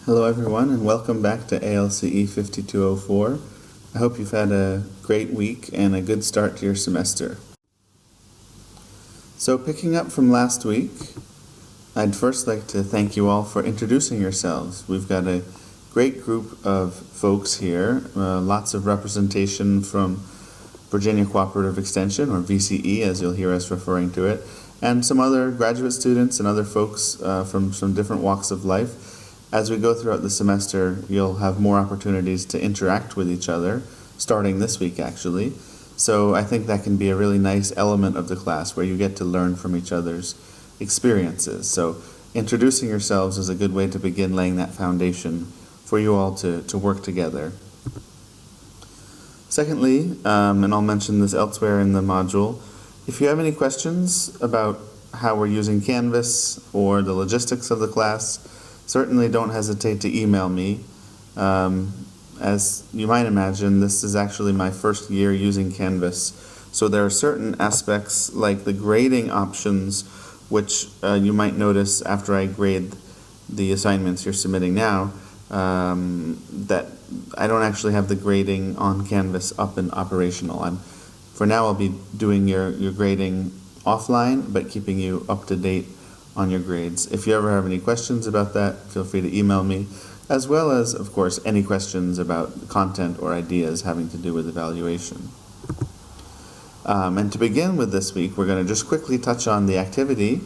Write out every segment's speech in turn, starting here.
Hello everyone and welcome back to ALCE 5204. I hope you've had a great week and a good start to your semester. So picking up from last week, I'd first like to thank you all for introducing yourselves. We've got a great group of folks here, lots of representation from Virginia Cooperative Extension, or VCE as you'll hear us referring to it, and some other graduate students and other folks from some different walks of life. As we go throughout the semester, you'll have more opportunities to interact with each other, starting this week actually. So I think that can be a really nice element of the class where you get to learn from each other's experiences. So introducing yourselves is a good way to begin laying that foundation for you all to work together. Secondly, and I'll mention this elsewhere in the module, if you have any questions about how we're using Canvas or the logistics of the class, certainly don't hesitate to email me. As you might imagine, this is actually my first year using Canvas, so there are certain aspects like the grading options which you might notice after I grade the assignments you're submitting now, that I don't actually have the grading on Canvas up and operational. For now I'll be doing your grading offline, but keeping you up to date on your grades. If you ever have any questions about that, feel free to email me, as well as, of course, any questions about content or ideas having to do with evaluation. And to begin with this week, we're going to just quickly touch on the activity,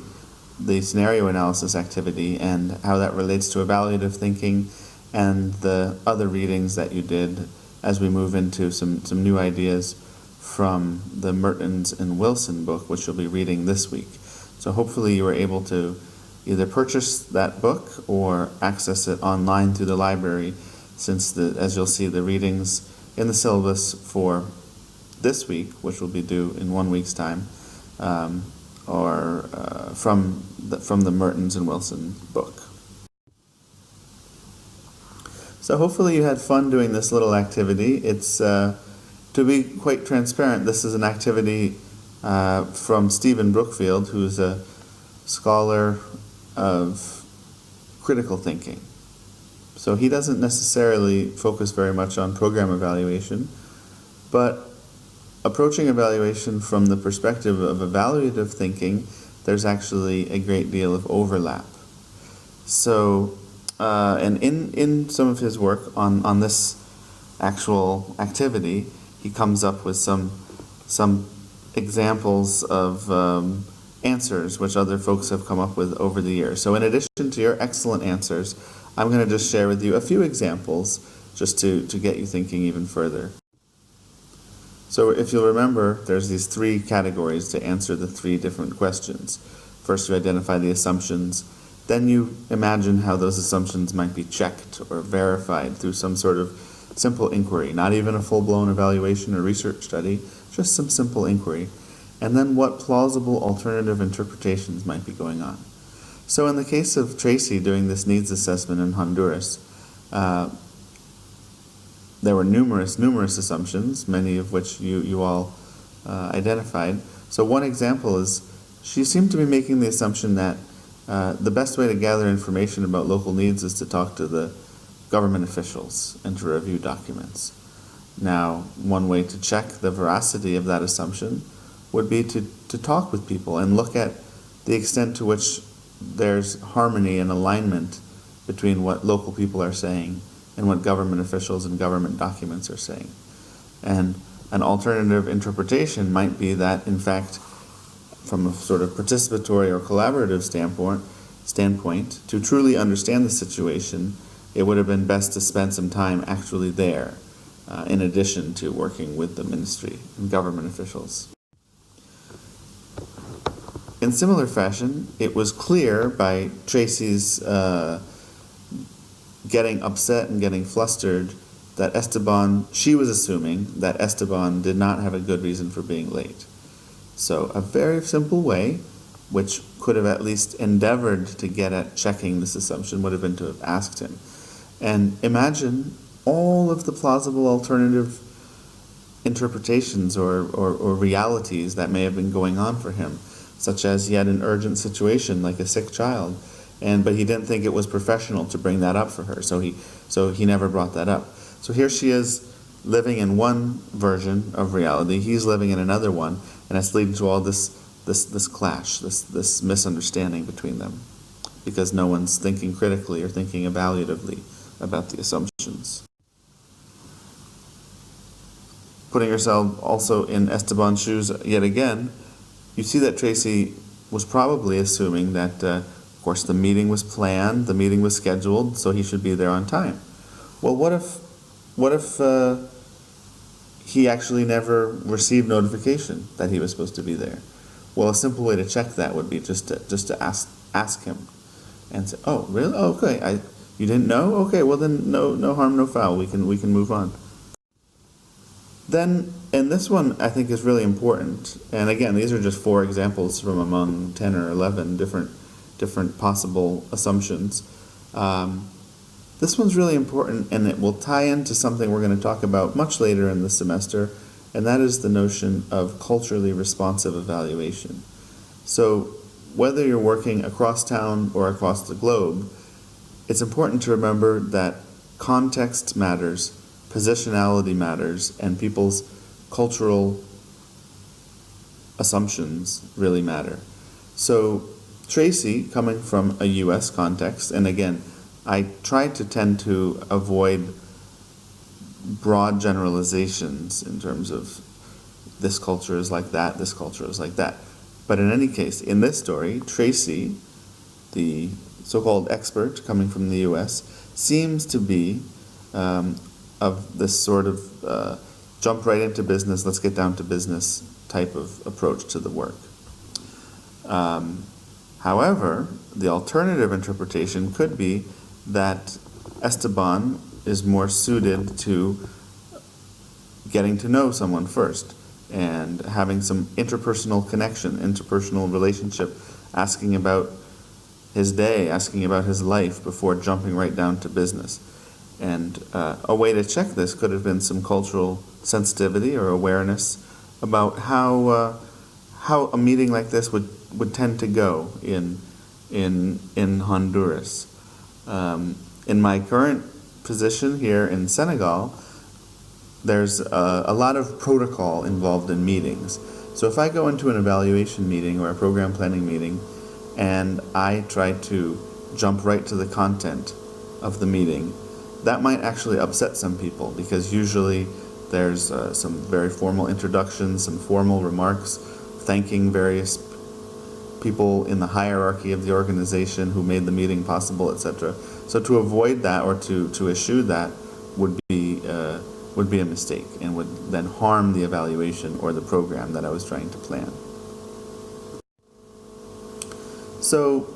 the scenario analysis activity, and how that relates to evaluative thinking and the other readings that you did as we move into some new ideas from the Mertens and Wilson book, which you'll be reading this week. So hopefully you were able to either purchase that book or access it online through the library, since, as you'll see, the readings in the syllabus for this week, which will be due in 1 week's time, are from the Mertens and Wilson book. So hopefully you had fun doing this little activity. It's, to be quite transparent, this is an activity from Stephen Brookfield, who's a scholar of critical thinking. So he doesn't necessarily focus very much on program evaluation, but approaching evaluation from the perspective of evaluative thinking, there's actually a great deal of overlap. So, and in some of his work on this actual activity, he comes up with some examples of answers which other folks have come up with over the years. So in addition to your excellent answers, I'm going to just share with you a few examples just to get you thinking even further. So if you'll remember, there's these three categories to answer the three different questions. First, you identify the assumptions, then you imagine how those assumptions might be checked or verified through some sort of simple inquiry, not even a full-blown evaluation or research study, just some simple inquiry, and then what plausible alternative interpretations might be going on. So in the case of Tracy doing this needs assessment in Honduras, there were numerous assumptions, many of which you all identified. So one example is she seemed to be making the assumption that the best way to gather information about local needs is to talk to the government officials and to review documents. Now, one way to check the veracity of that assumption would be to talk with people and look at the extent to which there's harmony and alignment between what local people are saying and what government officials and government documents are saying. And an alternative interpretation might be that, in fact, from a sort of participatory or collaborative standpoint, to truly understand the situation, it would have been best to spend some time actually there, in addition to working with the ministry and government officials. In similar fashion, it was clear by Tracy's getting upset and getting flustered that she was assuming that Esteban did not have a good reason for being late. So a very simple way, which could have at least endeavored to get at checking this assumption, would have been to have asked him. And imagine all of the plausible alternative interpretations or realities that may have been going on for him, such as he had an urgent situation like a sick child, but he didn't think it was professional to bring that up for her, so he never brought that up. So here she is living in one version of reality, he's living in another one, and it's leading to all this clash, this misunderstanding between them, because no one's thinking critically or thinking evaluatively about the assumptions. Putting yourself also in Esteban's shoes yet again, you see that Tracy was probably assuming that, of course, the meeting was planned, the meeting was scheduled, so he should be there on time. Well, what if he actually never received notification that he was supposed to be there? Well, a simple way to check that would be just to ask him, and say, "Oh, really? Oh, okay. You didn't know? Okay. Well, then no harm, no foul. We can move on." Then, and this one I think is really important, and again, these are just 4 examples from among 10 or 11 different possible assumptions. This one's really important, and it will tie into something we're going to talk about much later in the semester, and that is the notion of culturally responsive evaluation. So, whether you're working across town or across the globe, it's important to remember that context matters, positionality matters, and people's cultural assumptions really matter. So Tracy, coming from a US context, and again, I try to tend to avoid broad generalizations in terms of this culture is like that, this culture is like that. But in any case, in this story, Tracy, the so-called expert coming from the US, seems to be of this sort of jump right into business, let's get down to business type of approach to the work. However, the alternative interpretation could be that Esteban is more suited to getting to know someone first and having some interpersonal connection, interpersonal relationship, asking about his day, asking about his life before jumping right down to business. And a way to check this could have been some cultural sensitivity or awareness about how a meeting like this would tend to go in Honduras. In my current position here in Senegal, there's a lot of protocol involved in meetings. So if I go into an evaluation meeting or a program planning meeting and I try to jump right to the content of the meeting, that might actually upset some people, because usually there's some very formal introductions, some formal remarks, thanking various people in the hierarchy of the organization who made the meeting possible, etc. So to avoid that, or to eschew that, would be a mistake, and would then harm the evaluation or the program that I was trying to plan. So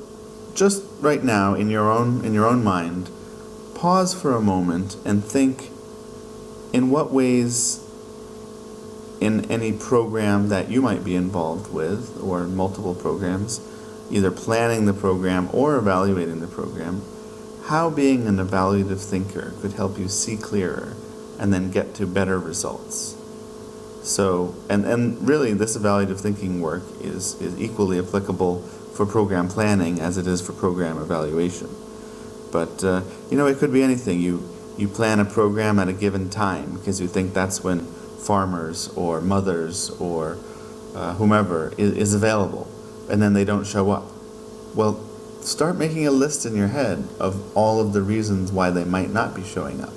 just right now, in your own mind, pause for a moment and think in what ways in any program that you might be involved with, or multiple programs, either planning the program or evaluating the program, how being an evaluative thinker could help you see clearer and then get to better results. So, and really this evaluative thinking work is equally applicable for program planning as it is for program evaluation. But it could be anything. You plan a program at a given time because you think that's when farmers or mothers or whomever is available, and then they don't show up. Well, start making a list in your head of all of the reasons why they might not be showing up.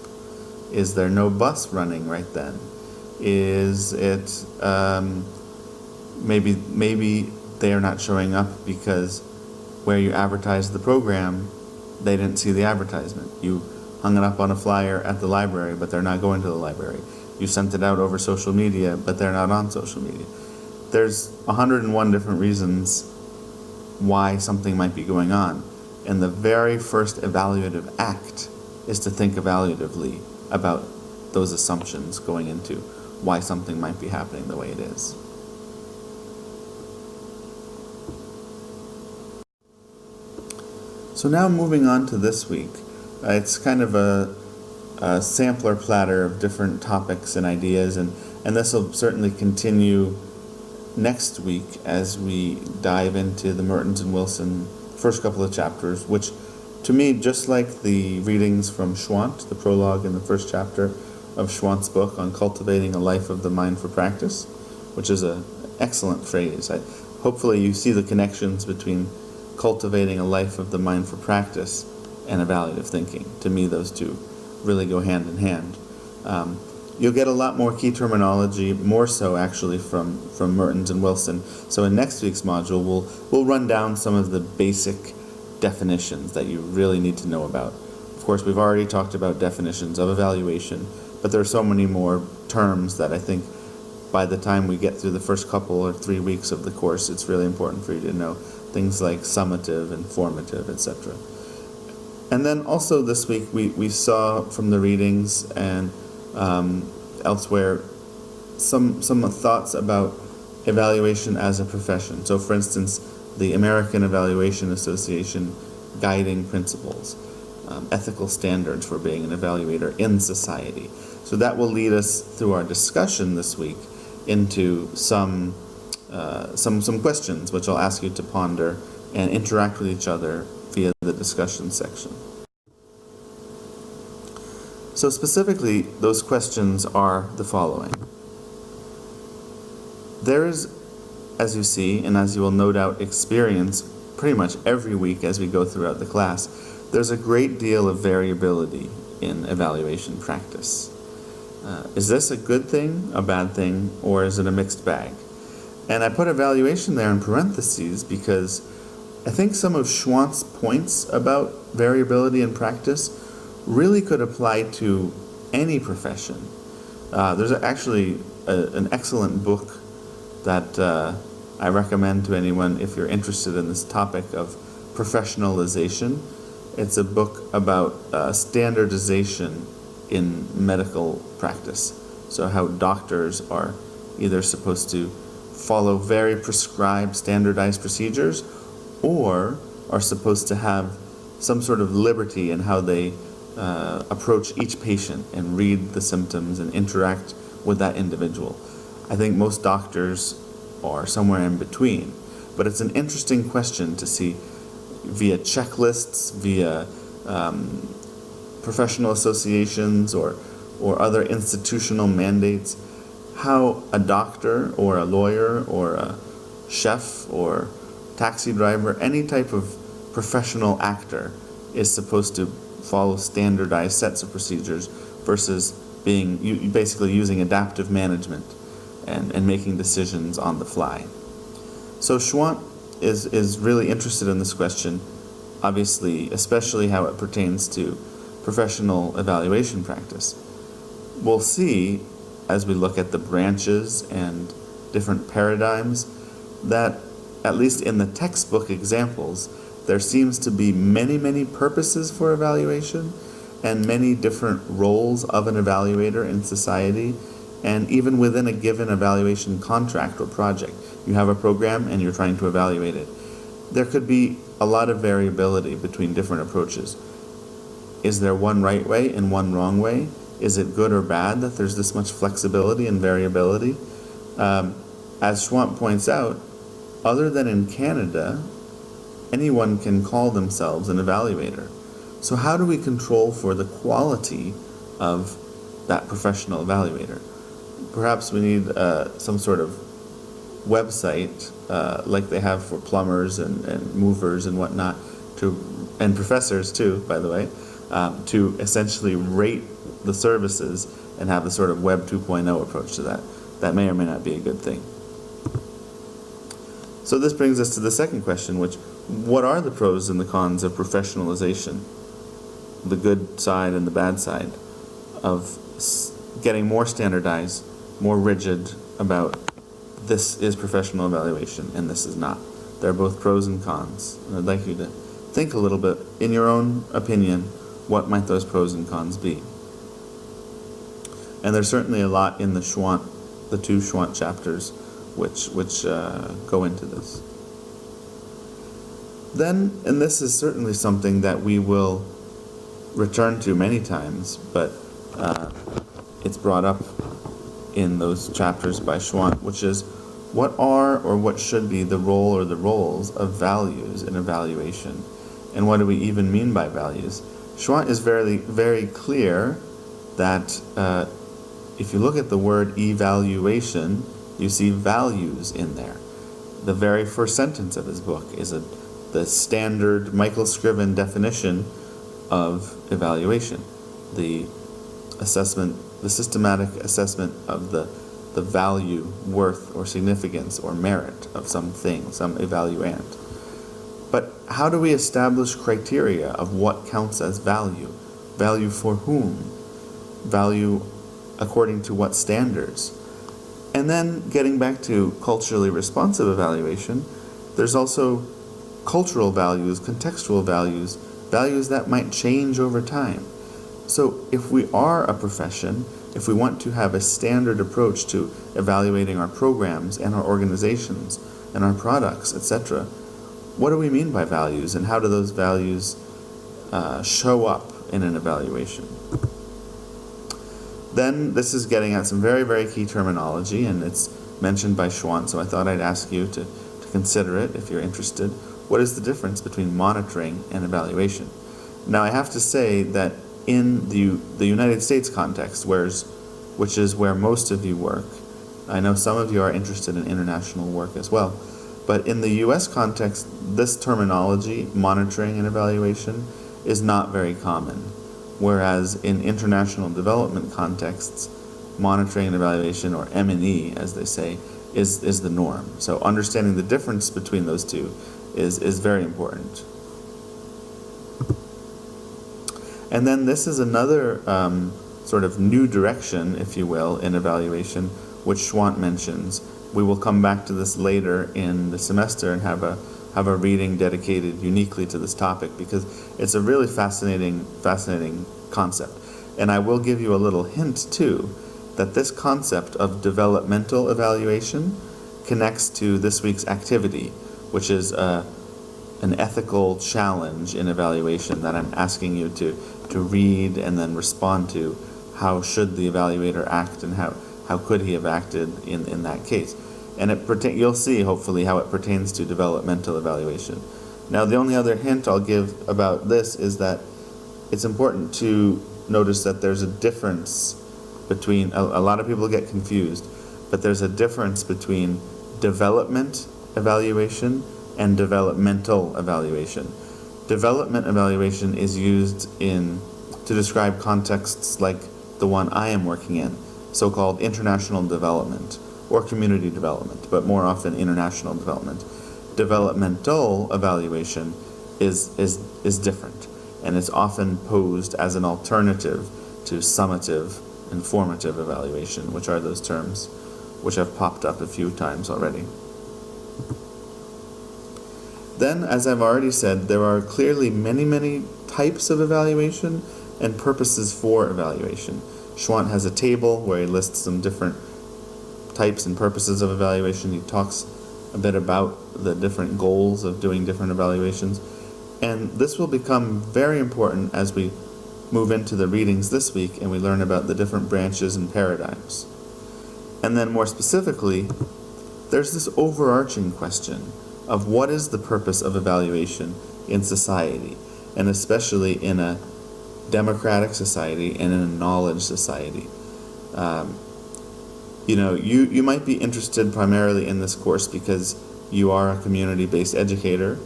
Is there no bus running right then? Is it maybe they are not showing up because where you advertised the program, they didn't see the advertisement. You hung it up on a flyer at the library, but they're not going to the library. You sent it out over social media, but they're not on social media. There's 101 different reasons why something might be going on. And the very first evaluative act is to think evaluatively about those assumptions going into why something might be happening the way it is. So now moving on to this week, it's kind of a sampler platter of different topics and ideas, and this will certainly continue next week as we dive into the Mertens and Wilson first couple of chapters, which to me, just like the readings from Schwant, the prologue in the first chapter of Schwant's book on cultivating a life of the mind for practice, which is an excellent phrase. Hopefully you see the connections between cultivating a life of the mind for practice and evaluative thinking. To me, those two really go hand in hand. You'll get a lot more key terminology, more so actually from Mertens and Wilson. So in next week's module, we'll run down some of the basic definitions that you really need to know about. Of course, we've already talked about definitions of evaluation, but there are so many more terms that I think by the time we get through the first couple or 3 weeks of the course, it's really important for you to know things like summative and formative, etc. And then also this week we saw from the readings and elsewhere some thoughts about evaluation as a profession. So for instance, the American Evaluation Association guiding principles, ethical standards for being an evaluator in society. So that will lead us through our discussion this week into some questions which I'll ask you to ponder and interact with each other via the discussion section. So specifically, those questions are the following. There is, as you see, and as you will no doubt experience pretty much every week as we go throughout the class, there's a great deal of variability in evaluation practice. Is this a good thing, a bad thing, or is it a mixed bag? And I put evaluation there in parentheses because I think some of Schwant's points about variability in practice really could apply to any profession. There's actually an excellent book that I recommend to anyone if you're interested in this topic of professionalization. It's a book about standardization in medical practice. So how doctors are either supposed to follow very prescribed, standardized procedures, or are supposed to have some sort of liberty in how they approach each patient and read the symptoms and interact with that individual. I think most doctors are somewhere in between, but it's an interesting question to see via checklists, via professional associations or other institutional mandates, how a doctor or a lawyer or a chef or taxi driver, any type of professional actor is supposed to follow standardized sets of procedures versus basically using adaptive management and making decisions on the fly. So Schwant is really interested in this question, obviously, especially how it pertains to professional evaluation practice. We'll see, as we look at the branches and different paradigms, that at least in the textbook examples, there seems to be many purposes for evaluation and many different roles of an evaluator in society, and even within a given evaluation contract or project. You have a program and you're trying to evaluate it. There could be a lot of variability between different approaches. Is there one right way and one wrong way? Is it good or bad that there's this much flexibility and variability? As Schwant points out, other than in Canada, anyone can call themselves an evaluator. So how do we control for the quality of that professional evaluator? Perhaps we need some sort of website like they have for plumbers and movers and whatnot, and professors too, by the way, to essentially rate the services and have a sort of Web 2.0 approach to that. That may or may not be a good thing. So this brings us to the second question, which, what are the pros and the cons of professionalization? The good side and the bad side of getting more standardized, more rigid about this is professional evaluation and this is not. There are both pros and cons. And I'd like you to think a little bit, in your own opinion, what might those pros and cons be? And there's certainly a lot in the two Schwant chapters which go into this. Then, and this is certainly something that we will return to many times, but it's brought up in those chapters by Schwant, which is, What are or what should be the role or the roles of values in evaluation? And what do we even mean by values? Schwant is very, very clear that if you look at the word evaluation, you see values in there. The very first sentence of his book is the standard Michael Scriven definition of evaluation. The assessment, the systematic assessment of the value, worth, or significance, or merit of something, some evaluand. But how do we establish criteria of what counts as value? Value for whom? Value according to what standards? And then getting back to culturally responsive evaluation, there's also cultural values, contextual values, values that might change over time. So if we are a profession, if we want to have a standard approach to evaluating our programs and our organizations and our products, etc., what do we mean by values, and how do those values show up in an evaluation? Then this is getting at some very, very key terminology, and it's mentioned by Schwant, so I thought I'd ask you to consider it if you're interested. What is the difference between monitoring and evaluation? Now, I have to say that in the United States context, which is where most of you work, I know some of you are interested in international work as well, but in the US context, this terminology, monitoring and evaluation, is not very common. Whereas in international development contexts, monitoring and evaluation, or M&E as they say, is the norm. So understanding the difference between those two is very important. And then this is another sort of new direction, if you will, in evaluation, which Schwant mentions. We will come back to this later in the semester and have a reading dedicated uniquely to this topic, because it's a really fascinating concept. And I will give you a little hint too, that this concept of developmental evaluation connects to this week's activity, which is an ethical challenge in evaluation that I'm asking you to read and then respond to. How should the evaluator act, and how could he have acted in that case? And you'll see, hopefully, how it pertains to developmental evaluation. Now, the only other hint I'll give about this is that it's important to notice that there's a difference between, a lot of people get confused, but there's a difference between development evaluation and developmental evaluation. Development evaluation is used to describe contexts like the one I am working in, so-called international development or community development, but more often international development. Developmental evaluation is different, and it's often posed as an alternative to summative and formative evaluation, which are those terms which have popped up a few times already. Then, as I've already said, there are clearly many, many types of evaluation and purposes for evaluation. Schwant has a table where he lists some different types and purposes of evaluation. He talks a bit about the different goals of doing different evaluations. And this will become very important as we move into the readings this week and we learn about the different branches and paradigms. And then more specifically, there's this overarching question of what is the purpose of evaluation in society, and especially in a democratic society and in a knowledge society. You might be interested primarily in this course because you are a community-based educator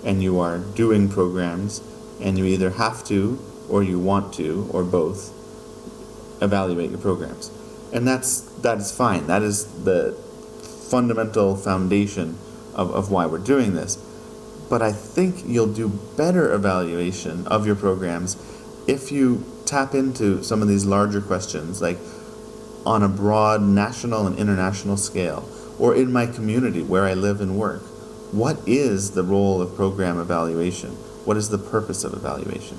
and you are doing programs, and you either have to or you want to, or both, evaluate your programs. And that is fine. That is the fundamental foundation of why we're doing this. But I think you'll do better evaluation of your programs if you tap into some of these larger questions, like on a broad national and international scale, or in my community where I live and work. What is the role of program evaluation? What is the purpose of evaluation?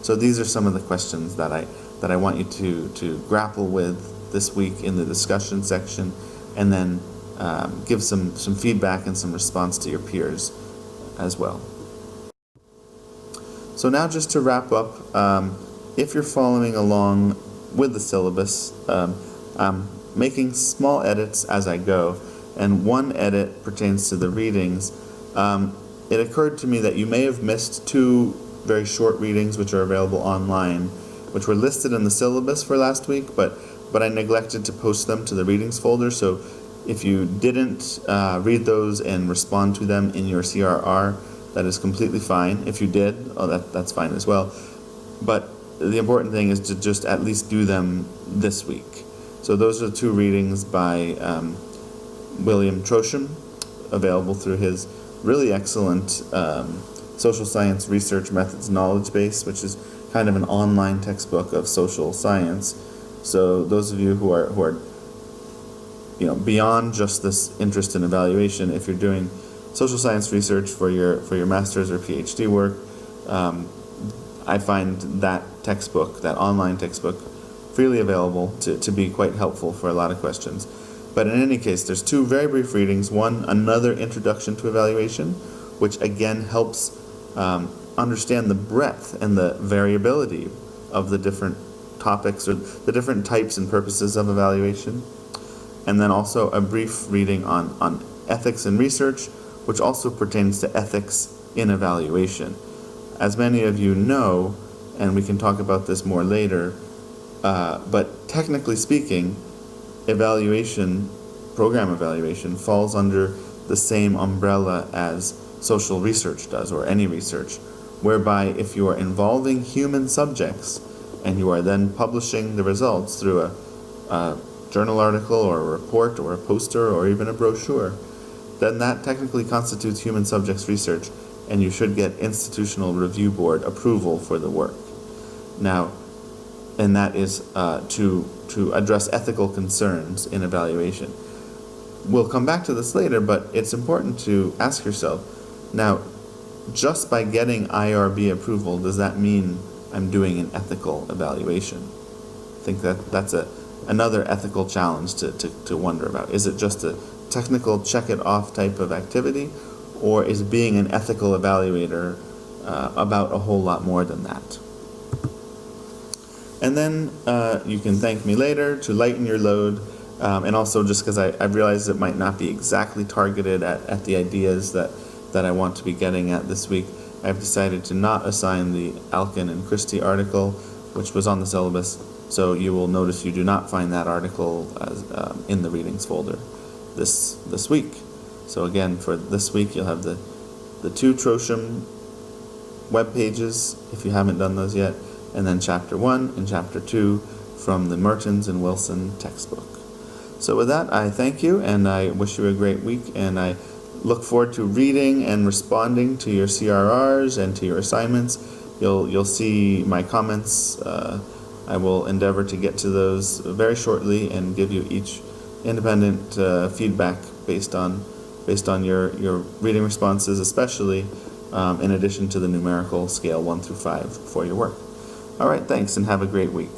So these are some of the questions that I want you to grapple with this week in the discussion section, and then give some feedback and some response to your peers as well. So now, just to wrap up, if you're following along with the syllabus, I'm making small edits as I go, and one edit pertains to the readings. It occurred to me that you may have missed two very short readings which are available online, which were listed in the syllabus for last week, but I neglected to post them to the readings folder. So if you didn't read those and respond to them in your CRR, that is completely fine. If you did, that's fine as well. But the important thing is to just at least do them this week. So those are two readings by William Trosham, available through his really excellent social science research methods knowledge base, which is kind of an online textbook of social science. So those of you who are beyond just this interest in evaluation, if you're doing social science research for your master's or PhD work, I find that textbook, that online textbook, freely available to be quite helpful for a lot of questions. But in any case, there's two very brief readings. One, another introduction to evaluation, which again helps understand the breadth and the variability of the different topics or the different types and purposes of evaluation. And then also a brief reading on ethics in research, which also pertains to ethics in evaluation. As many of you know, and we can talk about this more later, but technically speaking, program evaluation falls under the same umbrella as social research does, or any research, whereby if you are involving human subjects and you are then publishing the results through a journal article or a report or a poster or even a brochure, then that technically constitutes human subjects research, and you should get institutional review board approval for the work. Now, and that is to address ethical concerns in evaluation. We'll come back to this later, but it's important to ask yourself, now, just by getting IRB approval, does that mean I'm doing an ethical evaluation? I think that's another ethical challenge to wonder about. Is it just a technical check-it-off type of activity, or is being an ethical evaluator about a whole lot more than that? And then you can thank me later to lighten your load, and also just because I realized it might not be exactly targeted at the ideas that I want to be getting at this week. I've decided to not assign the Alkin and Christie article, which was on the syllabus, so you will notice you do not find that article in the readings folder this week. So again, for this week, you'll have the two Trosham web pages, if you haven't done those yet, and then Chapter 1 and Chapter 2 from the Mertens and Wilson textbook. So with that, I thank you, and I wish you a great week, and I look forward to reading and responding to your CRRs and to your assignments. You'll see my comments. I will endeavor to get to those very shortly and give you each independent feedback based on your reading responses, especially in addition to the numerical scale 1 through 5 for your work. All right, thanks, and have a great week.